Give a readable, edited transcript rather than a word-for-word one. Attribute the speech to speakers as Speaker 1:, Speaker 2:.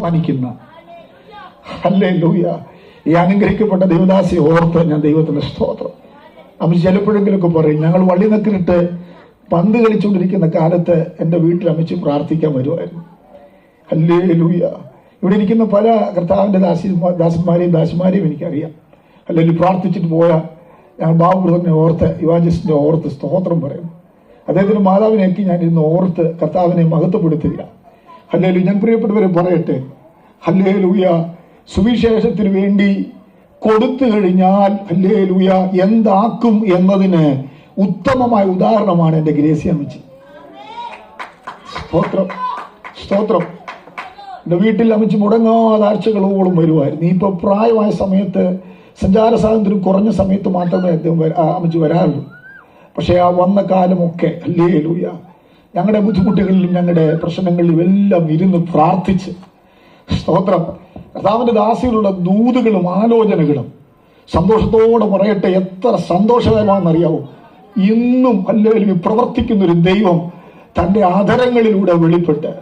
Speaker 1: അധ്വാനിക്കുന്ന ഹല്ലേലൂയ ഈ അനുഗ്രഹിക്കപ്പെട്ട ദേവദാസിയെ ഓർത്ത് ഞാൻ ദൈവത്തിന് സ്തോത്രം. അമ്മ ചിലപ്പോഴെങ്കിലൊക്കെ പറയും, ഞങ്ങൾ വള്ളി നക്കിലിട്ട് പന്ത് കളിച്ചുകൊണ്ടിരിക്കുന്ന കാലത്ത് എൻ്റെ വീട്ടിൽ അമ്മച്ചി പ്രാർത്ഥിക്കാൻ വരുമായിരുന്നു. ഹല്ലേലൂയ. ഇവിടെ ഇരിക്കുന്ന പല കർത്താവിൻ്റെ ദാസന്മാരെയും ദാസിമാരെയും എനിക്കറിയാം. അല്ലെങ്കിൽ പ്രാർത്ഥിച്ചിട്ട് പോയാൽ ഞങ്ങൾ ബാബു ബ്രദറിനെ ഓർത്ത്, ഇവാഞ്ചലിസ്റ്റിനെ ഓർത്ത് സ്തോത്രം പറയും. അദ്ദേഹത്തിൻ്റെ മാതാവിനെയൊക്കെ ഞാൻ ഇന്ന് ഓർത്ത് കർത്താവിനെ മഹത്വപ്പെടുത്തുക. ഹല്ലേലൂയ. ഞാൻ പ്രിയപ്പെട്ടവരെ പറയട്ടെ, ഹല്ലേലൂയ, സുവിശേഷത്തിന് വേണ്ടി കൊടുത്തു കഴിഞ്ഞാൽ ഹല്ലേലൂയ എന്താക്കും എന്നതിന് ഉത്തമമായ ഉദാഹരണമാണ് എൻ്റെ ഗ്രേസി അമ്മച്ചി. സ്തോത്രം സ്തോത്രം. എൻ്റെ വീട്ടിൽ അമ്മച്ചി മുടങ്ങാതെ ആഴ്ചകളോളം വരുമായിരുന്നു. ഇപ്പൊ പ്രായമായ സമയത്ത് സഞ്ചാര സ്വാതന്ത്ര്യം കുറഞ്ഞ സമയത്ത് മാത്രമേ അമ്മച്ചി വരാറുള്ളൂ. പക്ഷെ ആ വന്ന കാലമൊക്കെ ഹല്ലേലൂയ ഞങ്ങളുടെ ബുദ്ധിമുട്ടുകളിലും ഞങ്ങളുടെ പ്രശ്നങ്ങളിലും എല്ലാം ഇരുന്ന് പ്രാർത്ഥിച്ച് സ്തോത്രം. കർത്താവിൻ്റെ ദാസികളുടെ ദൂതുകളും ആലോചനകളും സന്തോഷത്തോടെ പറയട്ടെ, എത്ര സന്തോഷകരമാണെന്നറിയാവോ. ഇന്നും ഹല്ലേലൂയ പ്രവർത്തിക്കുന്നൊരു ദൈവം തൻ്റെ ആദരങ്ങളിലൂടെ വെളിപ്പെട്ട്